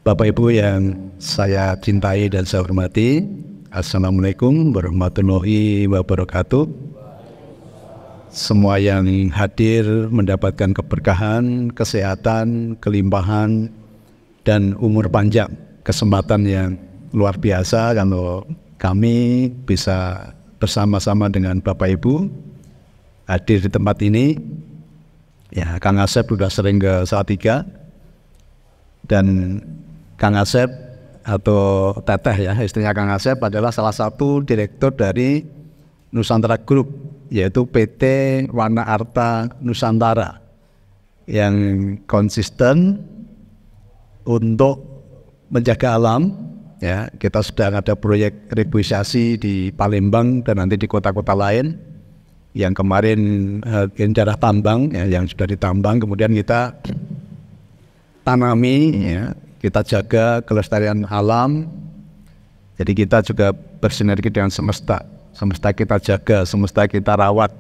Bapak Ibu yang saya cintai dan saya hormati, Assalamualaikum warahmatullahi wabarakatuh. Semua yang hadir mendapatkan keberkahan, kesehatan, kelimpahan, dan umur panjang. Kesempatan yang luar biasa kalau kami bisa bersama-sama dengan Bapak Ibu hadir di tempat ini. Ya, Kang Asep sudah sering ke Salatiga, dan Kang Asep atau Teteh ya, istrinya Kang Asep adalah salah satu direktur dari Nusantara Group, yaitu PT Wana Arta Nusantara, yang konsisten untuk menjaga alam. Ya, kita sedang ada proyek reboisasi di Palembang dan nanti di kota-kota lain. Yang kemarin daerah tambang ya, yang sudah ditambang kemudian kita tanami ya, kita jaga kelestarian alam. Jadi kita juga bersinergi dengan semesta. Semesta kita jaga, semesta kita rawat.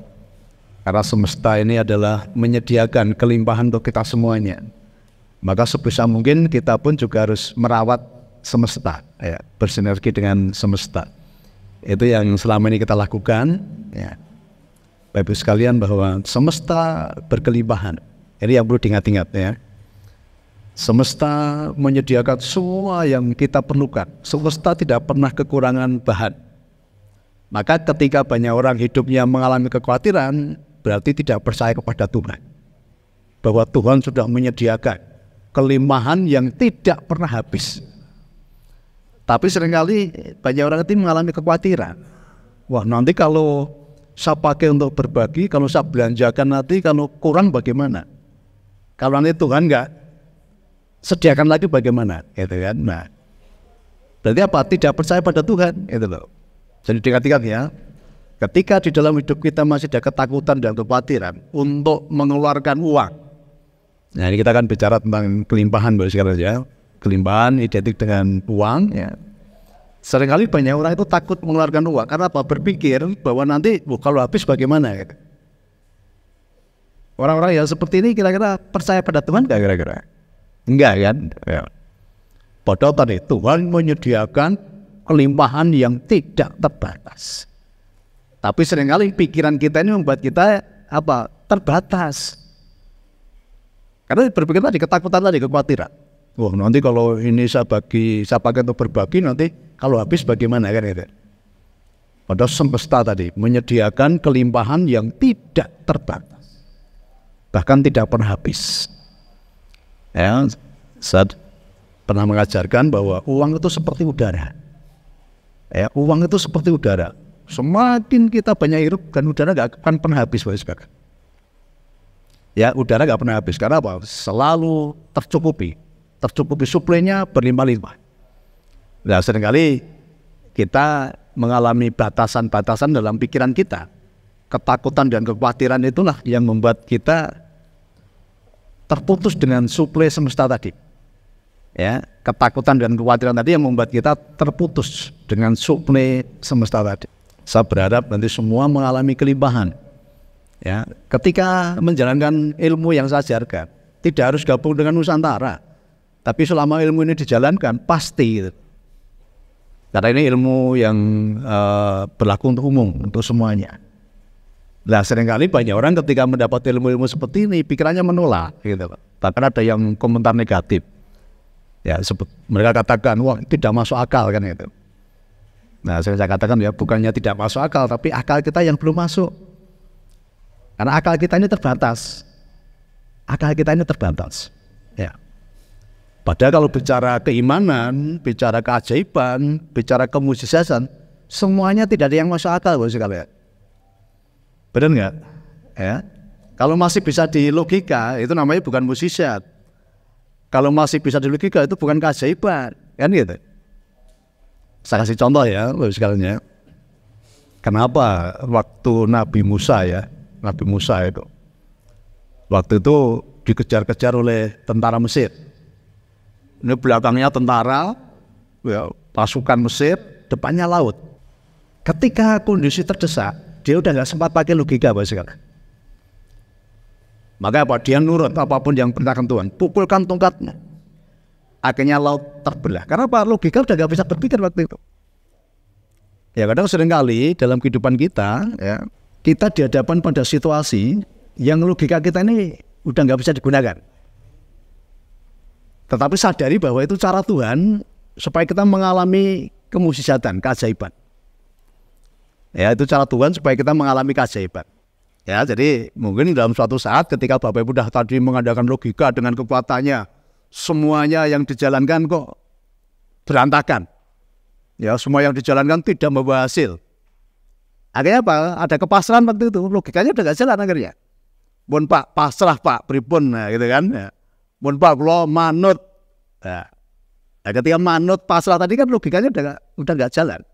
Karena semesta ini adalah menyediakan kelimpahan untuk kita semuanya. Maka sebisa mungkin kita pun juga harus merawat semesta, ya, bersinergi dengan semesta. Itu yang selama ini kita lakukan. Ya. Bapak Ibu sekalian, bahwa semesta berkelimpahan. Ini yang perlu diingat-ingat ya. Semesta menyediakan semua yang kita perlukan. Semesta tidak pernah kekurangan bahan. Maka ketika banyak orang hidupnya mengalami kekhawatiran, berarti tidak percaya kepada Tuhan. Bahwa Tuhan sudah menyediakan kelimpahan yang tidak pernah habis. Tapi seringkali banyak orang itu mengalami kekhawatiran. Wah, nanti kalau saya pakai untuk berbagi, kalau saya belanjakan nanti kalau kurang bagaimana? Kalau nanti Tuhan enggak sediakan lagi bagaimana, gitu kan? Nah, berarti apa? Tidak percaya pada Tuhan, itu loh. Jadi diingat-ingat ya, ketika di dalam hidup kita masih ada ketakutan dan kekhawatiran untuk mengeluarkan uang. Nah, ini kita akan bicara tentang kelimpahan, Bapak sekalian ya. Kelimpahan identik dengan uang, ya. Seringkali banyak orang itu takut mengeluarkan uang karena apa? Berpikir bahwa nanti kalau habis bagaimana, gitu. Orang-orang yang seperti ini kira-kira percaya pada Tuhan enggak kira-kira? Enggak kan? Ya. Padahal tadi Tuhan menyediakan kelimpahan yang tidak terbatas. Tapi seringkali pikiran kita ini membuat kita apa? Terbatas. Karena berpikir tadi ketakutan tadi, kekhawatiran. Wah, nanti kalau ini saya pakai untuk berbagi, nanti kalau habis bagaimana kan itu. Padahal semesta tadi menyediakan kelimpahan yang tidak terbatas. Bahkan tidak pernah habis. Ya, saya pernah mengajarkan bahwa uang itu seperti udara. Ya, uang itu seperti udara. Semakin kita banyak hirup dan udara gak akan pernah habis, Bapak sekalian. Ya, udara gak pernah habis. Karena apa? Selalu tercukupi suplainya berlimpah-limpah. Nah, seringkali kita mengalami batasan-batasan dalam pikiran kita. Ketakutan dan kekhawatiran itulah yang membuat kita terputus dengan suplai semesta tadi. Ya, ketakutan dan kekhawatiran tadi yang membuat kita terputus dengan suplai semesta tadi. Saya berharap nanti semua mengalami kelimpahan. Ya, ketika menjalankan ilmu yang saya ajarkan, tidak harus gabung dengan Nusantara. Tapi selama ilmu ini dijalankan, pasti gitu. Karena ini ilmu yang berlaku untuk umum, untuk semuanya. Nah, seringkali banyak orang ketika mendapat ilmu-ilmu seperti ini, pikirannya menolak, gitu. Bahkan ada yang komentar negatif. Ya, mereka katakan, wah, tidak masuk akal kan itu. Nah, saya katakan ya, bukannya tidak masuk akal, tapi akal kita yang belum masuk. Karena akal kita ini terbatas. Akal kita ini terbatas. Ya. Padahal kalau bicara keimanan, bicara keajaiban, bicara kemujizatan, semuanya tidak ada yang masuk akal, Bapak sekalian. Benar nggak? Ya. Kalau masih bisa di logika, itu namanya bukan mujizat. Kalau masih bisa di logika, itu bukan keajaiban, kan gitu. Saya kasih contoh ya, Bapak sekalian ya. Kenapa waktu Nabi Musa itu, waktu itu dikejar-kejar oleh tentara Mesir. Ini belakangnya tentara, ya, pasukan Mesir, depannya laut. Ketika kondisi terdesak, dia udah nggak sempat pakai logika, Bapak sekalian. Maka apa? Dia nurut apapun yang perintahkan Tuhan. Pukulkan tongkatnya. akhirnya laut terbelah. Karena apa? Logika udah nggak bisa berpikir waktu itu. Ya kadang seringkali dalam kehidupan kita, ya kita dihadapkan pada situasi yang logika kita ini udah nggak bisa digunakan. Tetapi sadari bahwa itu cara Tuhan supaya kita mengalami kemujizatan, keajaiban. Ya itu cara Tuhan supaya kita mengalami keajaiban. Ya jadi mungkin dalam suatu saat ketika Bapak Ibu dah tadi mengadakan logika dengan kekuatannya, semuanya yang dijalankan kok berantakan. Ya semua yang dijalankan tidak membawa hasil. Akhirnya apa? Ada kepasrahan waktu itu, logikanya udah gak jalan akhirnya. Mun Pak, pasrah Pak, pripun, nah, gitu kan. Ya. Mun Pak, kula manut. Nah, ketika manut pasrah tadi kan logikanya udah gak jalan.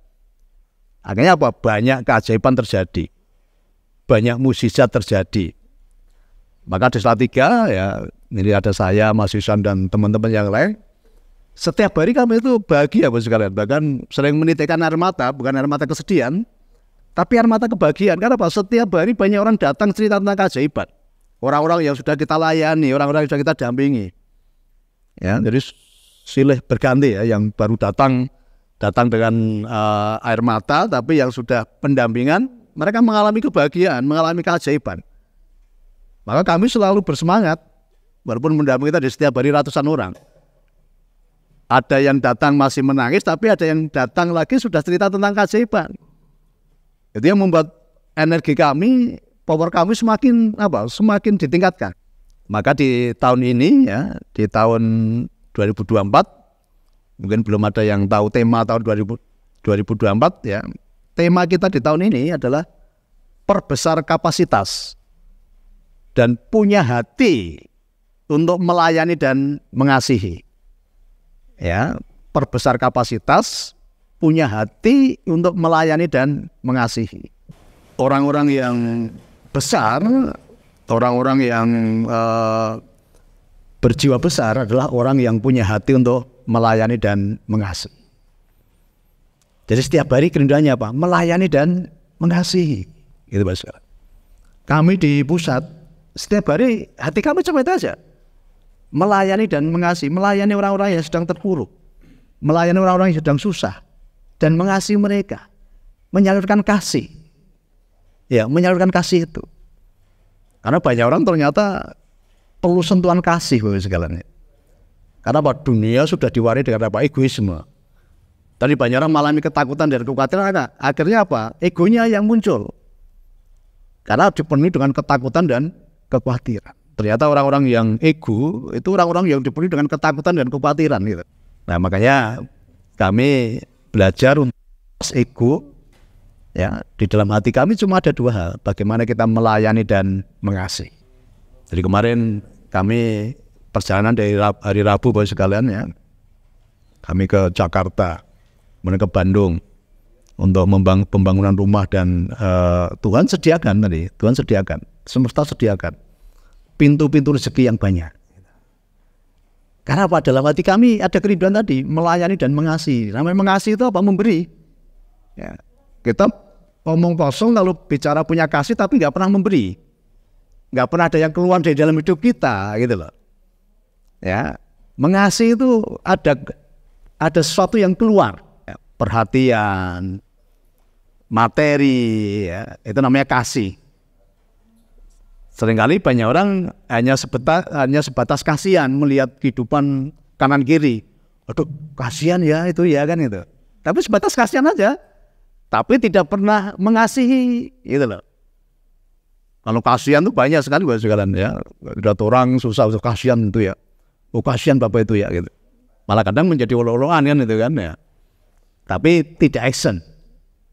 Akhirnya apa? Banyak keajaiban terjadi, banyak mukjizat terjadi. Maka di Salatiga ya, ini ada saya, Mas Yusan dan teman-teman yang lain. Setiap hari kami itu bahagia Bapak sekalian. Bahkan sering menitikkan air mata, bukan air mata kesedihan, tapi air mata kebahagiaan. Karena apa? Setiap hari banyak orang datang cerita tentang keajaiban. Orang-orang yang sudah kita layani, orang-orang yang sudah kita dampingi. Ya, jadi silih berganti ya, yang baru datang dengan air mata, tapi yang sudah pendampingan, mereka mengalami kebahagiaan, mengalami keajaiban. Maka kami selalu bersemangat, walaupun mendampingi kita di setiap hari ratusan orang. Ada yang datang masih menangis, tapi ada yang datang lagi sudah cerita tentang keajaiban. Itu yang membuat energi kami, power kami semakin ditingkatkan. Maka di tahun ini ya, di tahun 2024, mungkin belum ada yang tahu tema tahun 2024 ya. Tema kita di tahun ini adalah perbesar kapasitas dan punya hati untuk melayani dan mengasihi. Ya, perbesar kapasitas, punya hati untuk melayani dan mengasihi. Orang-orang yang besar, orang-orang yang berjiwa besar adalah orang yang punya hati untuk melayani dan mengasihi. Jadi setiap hari kerinduannya apa? Melayani dan mengasihi. Gitu Pak Saudara. Kami di pusat setiap hari hati kami cuma itu aja. Melayani dan mengasihi, melayani orang-orang yang sedang terpuruk, melayani orang-orang yang sedang susah, dan mengasihi mereka, menyalurkan kasih. Ya, menyalurkan kasih itu. Karena banyak orang ternyata perlu sentuhan kasih Bapak sekalian. Karena apa? Dunia sudah diwari dengan apa? Egoisme. Tadi banyak orang mengalami ketakutan dan kekhawatiran. Akhirnya apa? Egonya yang muncul. Karena dipenuhi dengan ketakutan dan kekhawatiran. Ternyata orang-orang yang ego itu orang-orang yang dipenuhi dengan ketakutan dan kekhawatiran gitu. Nah makanya kami belajar untuk ego. Ya, di dalam hati kami cuma ada dua hal. Bagaimana kita melayani dan mengasihi. Jadi kemarin kami perjalanan dari hari Rabu Bapak sekalian ya, kami ke Jakarta, kemudian ke Bandung untuk pembangunan rumah dan Tuhan sediakan tadi, Tuhan sediakan, semesta sediakan pintu-pintu rezeki yang banyak. Karena apa? Dalam hati kami ada kerinduan tadi, melayani dan mengasihi. Namanya mengasihi itu apa? Memberi. Ya, kita ngomong kosong kalau bicara punya kasih tapi nggak pernah memberi, nggak pernah ada yang keluar dari dalam hidup kita, gitu loh. Ya, mengasihi itu ada sesuatu yang keluar, ya, perhatian, materi, ya, itu namanya kasih. Seringkali banyak orang hanya sebatas kasihan melihat kehidupan kanan kiri. Aduh, kasihan ya itu ya kan itu. Tapi sebatas kasihan aja, tapi tidak pernah mengasihi, gitu loh. Kalau kasihan itu banyak sekali Bapak sekalian ya. Ada orang susah kasihan itu ya. Oh kasihan Bapak itu ya gitu. Malah kadang menjadi olo-oloan kan itu kan ya. Tapi tidak action.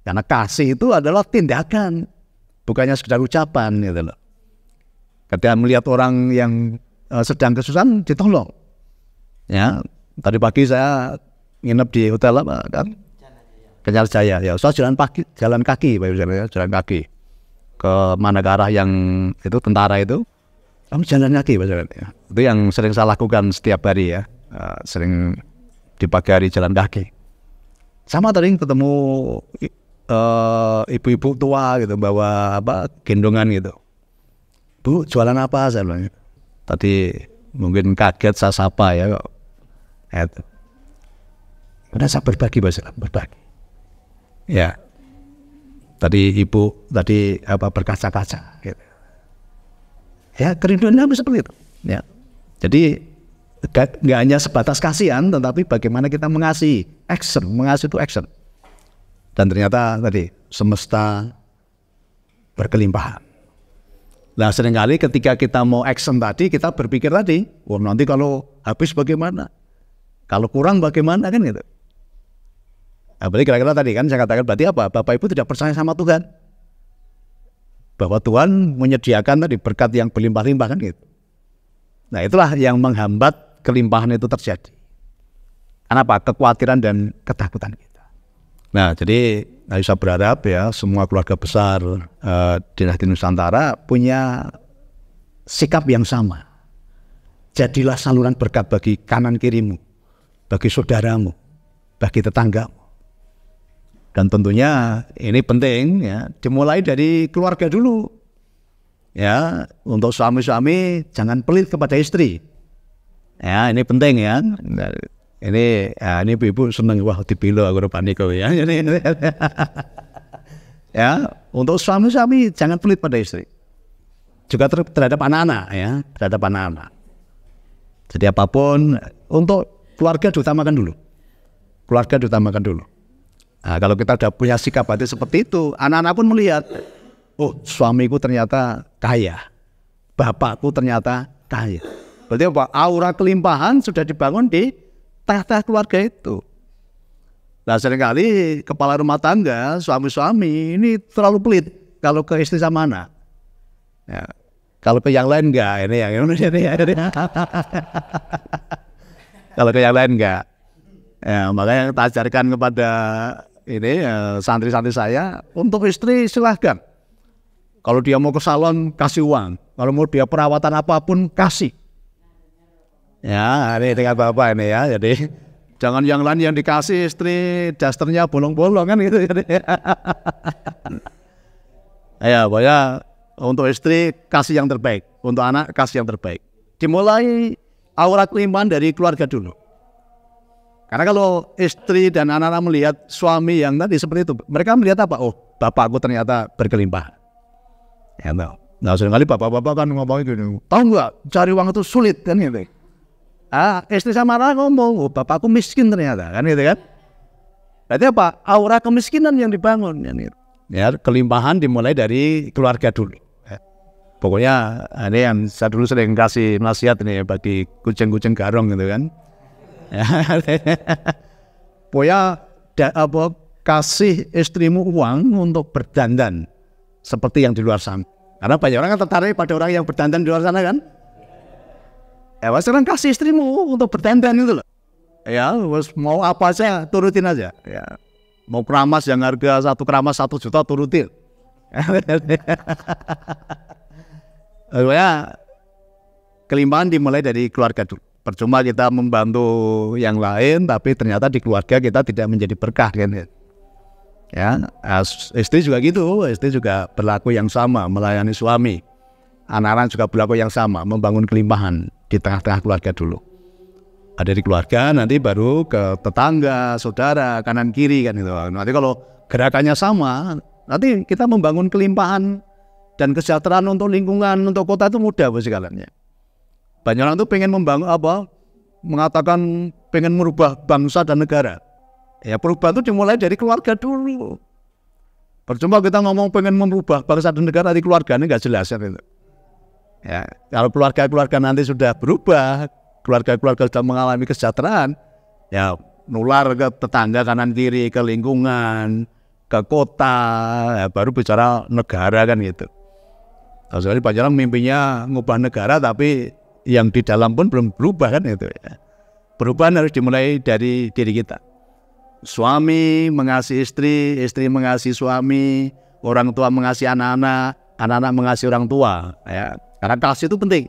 Karena kasih itu adalah tindakan, bukannya sekedar ucapan gitu loh. Ketika melihat orang yang sedang kesusahan ditolong. Ya, tadi pagi saya nginep di hotel apa kan? Kenyal Jaya. Ya, saya jalan kaki Pak ya, jalan kaki. Ke mana ke arah yang itu tentara itu. Kamu jalan kaki Pak ya. Itu yang sering saya lakukan setiap hari ya. Sering di pagi hari jalan kaki. Sama tadi ketemu ibu-ibu tua gitu bawa gendongan gitu. Bu, jualan apa saya bilang. Tadi mungkin kaget saya sapa ya kok. Itu. Karena saya berbagi, berbagi. Ya. Tadi ibu berkaca-kaca. Gitu. Ya, kerinduannya seperti itu. Ya. Jadi nggak hanya sebatas kasihan, tetapi bagaimana kita mengasihi. Mengasihi itu action. Dan ternyata tadi semesta berkelimpahan. Nah, seringkali ketika kita mau action tadi, kita berpikir tadi, nanti kalau habis bagaimana? Kalau kurang bagaimana, kan gitu. Nah, berarti kira-kira tadi kan saya katakan berarti apa? Bapak Ibu tidak percaya sama Tuhan. Bahwa Tuhan menyediakan tadi berkat yang berlimpah-limpah, kan gitu. Nah, itulah yang menghambat kelimpahan itu terjadi. Kenapa? Kekhawatiran dan ketakutan kita. Nah, jadi saya berharap ya semua keluarga besar di Nusantara punya sikap yang sama. Jadilah saluran berkat bagi kanan kirimu, bagi saudaramu, bagi tetanggamu. Dan tentunya ini penting ya, dimulai dari keluarga dulu. Ya, untuk suami-suami jangan pelit kepada istri. Ya, ini penting ya. Ini ibu-ibu seneng, wah dipilo aku rupanya kau ya. Ya, untuk suami-suami jangan pelit pada istri. Juga terhadap anak-anak ya, terhadap anak-anak. Jadi apapun untuk keluarga diutamakan dulu. Keluarga diutamakan dulu. Nah, kalau kita sudah punya sikap hati seperti itu, anak-anak pun melihat, oh suamiku ternyata kaya, bapakku ternyata kaya. Berarti apa? Aura kelimpahan sudah dibangun di tengah-tengah keluarga itu. Nah, seringkali kepala rumah tangga, suami-suami ini terlalu pelit kalau ke istri sama anak. Ya, kalau ke yang lain enggak, ini. Kalau ke yang lain enggak. Ya, makanya kita ajarkan kepada santri-santri saya, untuk istri silahkan. Kalau dia mau ke salon kasih uang, kalau mau dia perawatan apapun kasih. Ya, ini dengan bapak ini ya, jadi jangan yang lain yang dikasih istri dasternya bolong-bolong kan gitu. Ya, pokoknya untuk istri kasih yang terbaik, untuk anak kasih yang terbaik. Dimulai aura kelimpahan dari keluarga dulu. Karena kalau istri dan anak-anak melihat suami yang tadi seperti itu, mereka melihat apa? Oh, bapakku ternyata berkelimpahan. Ya, nah seringkali bapak-bapak kan ngomong gini, tahu nggak, cari uang itu sulit kan gitu. Istri sama anak ngomong, oh bapakku miskin ternyata kan gitu kan. Berarti apa? Aura kemiskinan yang dibangun kan gitu. Ya, kelimpahan dimulai dari keluarga dulu. Ya. Pokoknya ini yang saya dulu sering kasih nasihat ini bagi kucing-kucing garong gitu kan. Pokoknya kasih istrimu uang untuk berdandan seperti yang di luar sana. Karena banyak orang kan tertarik pada orang yang berdandan di luar sana kan. Ya, sekarang kasih istrimu untuk berdandan itu loh. Ya, mau apa aja turutin aja. Ya, mau keramas yang harga 1 keramas 1 juta turutin. Pokoknya kelimpahan dimulai dari keluarga dulu. Percuma kita membantu yang lain, tapi ternyata di keluarga kita tidak menjadi berkah kan. Ya, istri juga gitu, istri juga berlaku yang sama, melayani suami. Anak-anak juga berlaku yang sama, membangun kelimpahan di tengah-tengah keluarga dulu. Ada di keluarga, nanti baru ke tetangga, saudara, kanan kiri kan itu. Nanti kalau gerakannya sama, nanti kita membangun kelimpahan dan kesejahteraan untuk lingkungan, untuk kota itu mudah bos sekalian ya. Banyak orang tuh pengen membangun mengatakan pengen merubah bangsa dan negara. Ya, perubahan itu dimulai dari keluarga dulu. Percuma kita ngomong pengen merubah bangsa dan negara di keluarga, ini nggak jelas ya. Ya, kalau keluarga-keluarga nanti sudah berubah, keluarga-keluarga sudah mengalami kesejahteraan, ya nular ke tetangga kanan kiri, ke lingkungan, ke kota, ya, baru bicara negara kan gitu. Nah, sekali banyak orang mimpinya ngubah negara tapi yang di dalam pun belum berubah kan itu ya. Perubahan harus dimulai dari diri kita. Suami mengasihi istri, istri mengasihi suami, orang tua mengasihi anak-anak, anak-anak mengasihi orang tua ya. Karena kasih itu penting.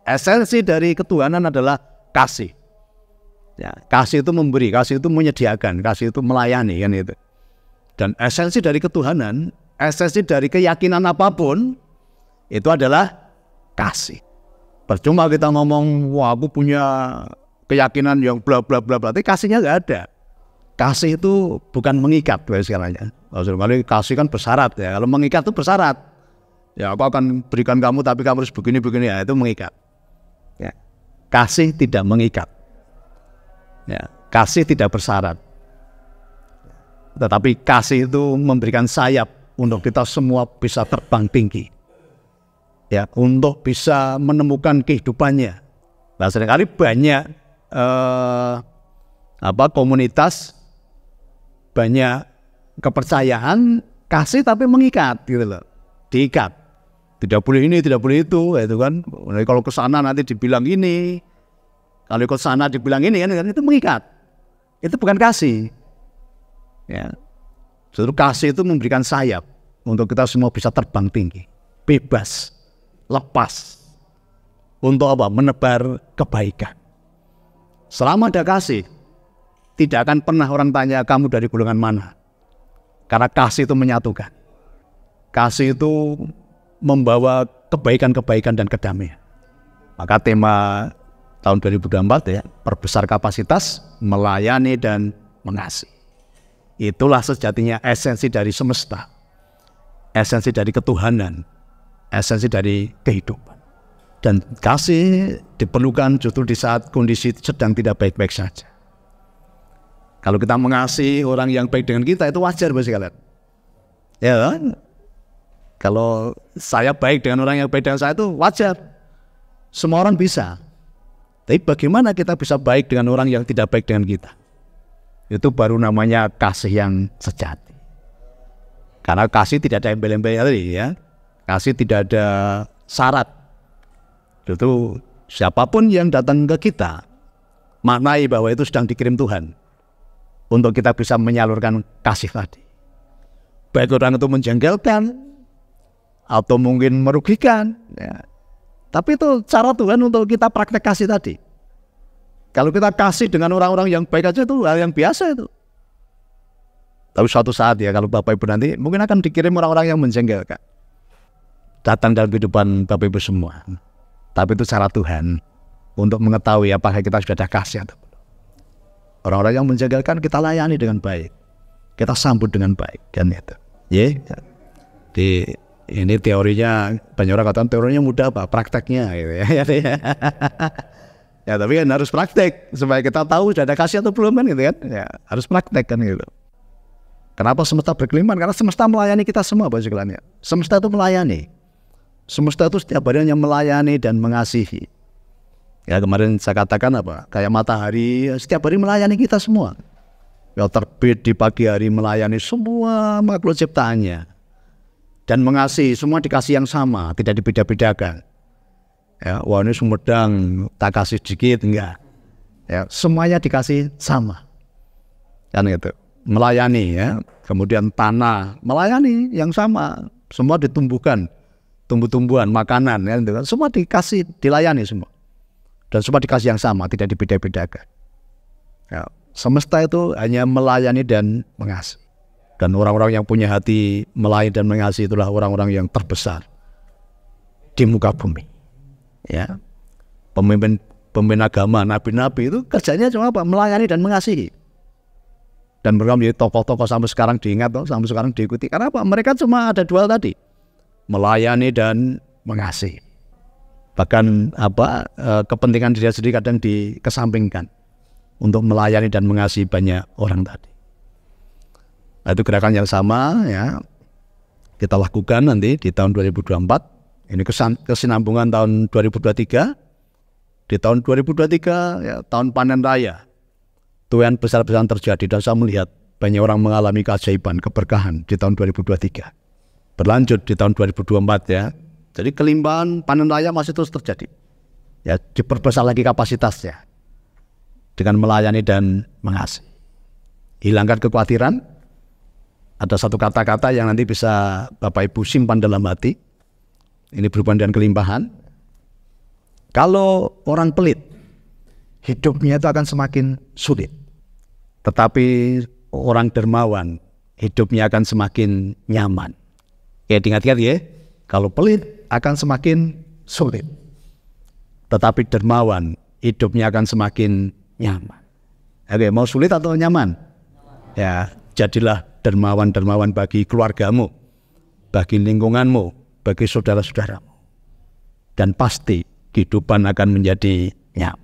Esensi dari ketuhanan adalah kasih. Ya, kasih itu memberi, kasih itu menyediakan, kasih itu melayani kan itu. Dan esensi dari ketuhanan, esensi dari keyakinan apapun itu adalah kasih. Percuma kita ngomong, wah aku punya keyakinan yang bla bla bla, berarti kasihnya nggak ada. Kasih itu bukan mengikat segalanya. Maksudnya kasih kan bersyarat ya. Kalau mengikat itu bersyarat. Ya aku akan berikan kamu tapi kamu harus begini ya, itu mengikat. Ya. Kasih tidak mengikat. Ya, kasih tidak bersyarat. Tetapi kasih itu memberikan sayap untuk kita semua bisa terbang tinggi. Ya, untuk bisa menemukan kehidupannya. Nah, seringkali banyak komunitas, banyak kepercayaan kasih tapi mengikat gitu loh. Diikat. Tidak boleh ini, tidak boleh itu kan. Kalau ke sana nanti dibilang ini. Kalau ke sana dibilang ini kan itu mengikat. Itu bukan kasih. Ya. Justru kasih itu memberikan sayap untuk kita semua bisa terbang tinggi, bebas, lepas. Untuk apa? Menebar kebaikan. Selama ada kasih, tidak akan pernah orang tanya kamu dari golongan mana. Karena kasih itu menyatukan. Kasih itu membawa kebaikan-kebaikan dan kedamaian. Maka tema tahun 2024 ya, perbesar kapasitas, melayani dan mengasihi. Itulah sejatinya esensi dari semesta, esensi dari ketuhanan, esensi dari kehidupan. Dan kasih diperlukan justru di saat kondisi sedang tidak baik-baik saja. Kalau kita mengasihi orang yang baik dengan kita, itu wajar bagi kalian. Ya kan? Kalau saya baik dengan orang yang baik dengan saya, itu wajar. Semua orang bisa. Tapi bagaimana kita bisa baik dengan orang yang tidak baik dengan kita? Itu baru namanya kasih yang sejati. Karena kasih tidak ada embel-embel tadi ya. Kasih tidak ada syarat. Itu siapapun yang datang ke kita, maknai bahwa itu sedang dikirim Tuhan untuk kita bisa menyalurkan kasih tadi. Baik orang itu menjengkelkan atau mungkin merugikan ya. Tapi itu cara Tuhan untuk kita praktek kasih tadi. Kalau kita kasih dengan orang-orang yang baik aja itu hal yang biasa itu. Tapi suatu saat ya kalau Bapak Ibu nanti mungkin akan dikirim orang-orang yang menjengkelkan. Datang dalam kehidupan Bapak Ibu semua. Tapi itu cara Tuhan untuk mengetahui apakah kita sudah ada kasih atau belum. Orang-orang yang menjengkelkan kita layani dengan baik. Kita sambut dengan baik kan itu. Ya. Ini teorinya, banyak orang katakan teorinya mudah Pak, prakteknya gitu ya. Ya tapi kan harus praktek supaya kita tahu sudah ada kasih atau belum kan gitu kan. Ya harus praktek kan gitu. Kenapa semesta berkelimpahan? Karena semesta melayani kita semua Bapak sekalian ya. Semesta itu melayani. Semesta itu setiap harinya melayani dan mengasihi. Ya kemarin saya katakan apa? Kayak matahari setiap hari melayani kita semua. Ya terbit di pagi hari melayani semua makhluk ciptaannya. Dan mengasihi, semua dikasih yang sama, tidak dibeda-bedakan. Ya, wah ini Sumedang tak kasih sedikit, enggak. Ya, semuanya dikasih sama. Kan gitu. Melayani ya. Kemudian tanah, melayani yang sama. Semua ditumbuhkan, tumbuh-tumbuhan, makanan ya, gitu kan. Semua dikasih, dilayani semua. Dan semua dikasih yang sama, tidak dibeda-bedakan. Ya, semesta itu hanya melayani dan mengasihi. Dan orang-orang yang punya hati melayani dan mengasihi itulah orang-orang yang terbesar di muka bumi. Ya, pemimpin agama, nabi-nabi itu kerjanya cuma apa? Melayani dan mengasihi. Dan mereka menjadi tokoh-tokoh sampai sekarang diingat, sampai sekarang diikuti. Karena apa? Mereka cuma ada dua tadi, melayani dan mengasihi. Bahkan kepentingan diri sendiri kadang dikesampingkan untuk melayani dan mengasihi banyak orang tadi. Nah, itu gerakan yang sama ya kita lakukan nanti di tahun 2024. Ini kesinambungan tahun 2023. Di tahun 2023 ya, tahun panen raya. Tuhan besar-besaran terjadi dan saya melihat banyak orang mengalami keajaiban, keberkahan di tahun 2023. Berlanjut di tahun 2024 ya. Jadi kelimpahan panen raya masih terus terjadi. Ya, diperbesar lagi kapasitasnya dengan melayani dan mengasihi. Hilangkan kekhawatiran. Ada satu kata-kata yang nanti bisa Bapak Ibu simpan dalam hati. Ini berhubungan dengan kelimpahan. Kalau orang pelit, hidupnya itu akan semakin sulit. Tetapi orang dermawan, hidupnya akan semakin nyaman. Ya, diingat-ingat ya. Kalau pelit akan semakin sulit. Tetapi dermawan, hidupnya akan semakin nyaman. Oke, mau sulit atau nyaman? Ya, jadilah dermawan-dermawan bagi keluargamu, bagi lingkunganmu, bagi saudara-saudaramu. Dan pasti kehidupan akan menjadi nyaman.